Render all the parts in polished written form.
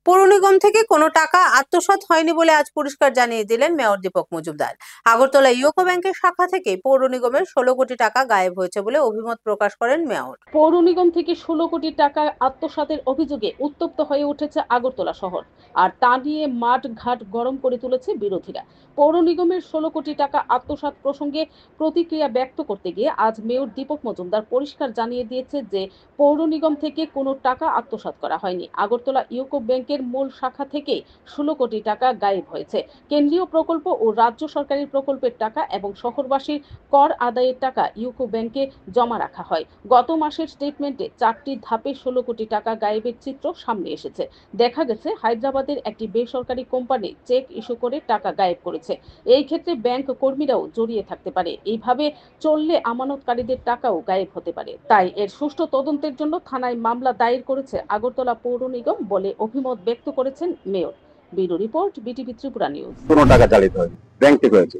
পৌর নিগম থেকে কোনো টাকা আত্মসাৎ হয়নি বলে আজ পরিষ্কার জানিয়ে দিলেন মেয়র দীপক মজুমদার। আগরতলা ইউকো ব্যাংকের শাখা থেকে পৌর নিগমের 16 কোটি টাকা গায়েব হয়েছে বলে অভিমত প্রকাশ করেন মেয়র। পৌর নিগম থেকে 16 কোটি টাকা আত্মসাতের অভিযোগে উত্তপ্ত হয়ে উঠেছে আগরতলা শহর। আর তা নিয়ে মাঠ ঘাট গরম করে তুলেছে বিরোধীরা। পৌর নিগমের 16 কোটি টাকা আত্মসাৎ প্রসঙ্গে প্রতিক্রিয়া ব্যক্ত করতে গিয়ে আজ মেয়র দীপক মজুমদার পরিষ্কার জানিয়ে দিয়েছে যে পৌর নিগম থেকে কোনো টাকা আত্মসাৎ করা হয়নি। আগরতলা ইউকো ব্যাংকের মূল শাখা থেকে 16 কোটি টাকা গায়েব হয়েছে। কেন্দ্রীয় প্রকল্প ও রাজ্য সরকারি প্রকল্পের টাকা এবং শহরবাসীর কর আদায়ের টাকা ইউকো ব্যাংকে জমা রাখা হয়। গত মাসের স্টেটমেন্টে 4টি ধাপে 16 কোটি টাকা গায়েবের চিত্র সামনে এসেছে। দেখা গেছে হায়দ্রাবাদের একটি বেসরকারি কোম্পানি চেক ইস্যু করে টাকা গায়েব করেছে। এই ক্ষেত্রে ব্যাংক কর্মীরাও জড়িয়ে থাকতে পারে। এইভাবে চললে আমানতকারীদের টাকাও গায়েব হতে পারে। তাই এর সুষ্ঠু তদন্তের জন্য থানায় মামলা দায়ের করেছে আগরতলা পৌর নিগম বলে অভিমত ব্যক্ত করেছেন mayor. Bureau report, BTV Tripura news. কোনো টাকা চালিত হয়নি, ব্যাংক থেকে হয়েছে,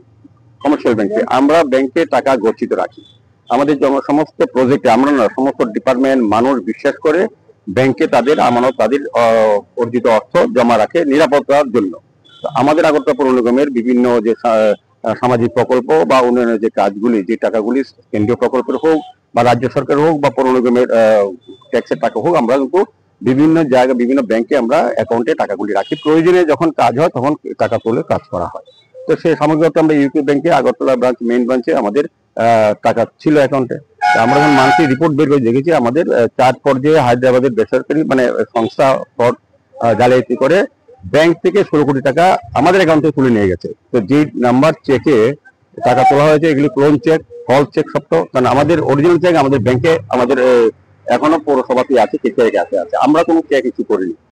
কমার্শিয়াল ব্যাংকে। আমরা ব্যাংকে টাকা গচ্ছিত রাখি। আমাদের সমস্ত প্রজেক্টে আমরা না, সমস্ত ডিপার্টমেন্ট মানুষ বিশ্বাস করে ব্যাংকে তাদের আমানত, তাদের অর্জিত অর্থ জমা রাখে নিরাপত্তার জন্য। আমাদের আগরতলা পৌর নিগমের বিভিন্ন যে সামাজিক প্রকল্প বা উন্নয়নের যে কাজগুলি, যে টাকাগুলি কেন্দ্রীয় প্রকল্পের হোক বা রাজ্য সরকার হোক বা পৌর নিগমের ট্যাক্সের টাকা হোক, আমরা কিন্তু বিভিন্ন জায়গায় বিভিন্ন ব্যাংকে আমরা অ্যাকাউন্টে টাকাগুলি রাখি। প্রয়োজনে যখন কাজ হয় তখন টাকা তুলে কাজ করা হয়। তো সেই সামগ্রিকত আমরা ইউপি ব্যাংকে আগরতলা ব্রাঞ্চ, মেইন ব্রাঞ্চে আমাদের টাকা ছিল অ্যাকাউন্টে। আমরা যখন মান্থলি রিপোর্ট বের করে দেখেছি আমাদের 4 পর্যায়ে হায়দ্রাবাদের বেসরকারি মানে সংস্থা ফ্রড জালিয়াতি করে ব্যাংক থেকে 16 কোটি টাকা আমাদের অ্যাকাউন্টে তুলে নিয়ে গেছে। তো যে নাম্বার চেকে টাকা তোলা হয়েছে এগুলি ক্লোন চেক, ফলস চেক সব। তো কারণ আমাদের অরিজিনাল চেক আমাদের ব্যাংকে, আমাদের এখনো পৌরসভাতে আছে, চেক আছে। আমরা কোনো চেক ইস্যু করিনি।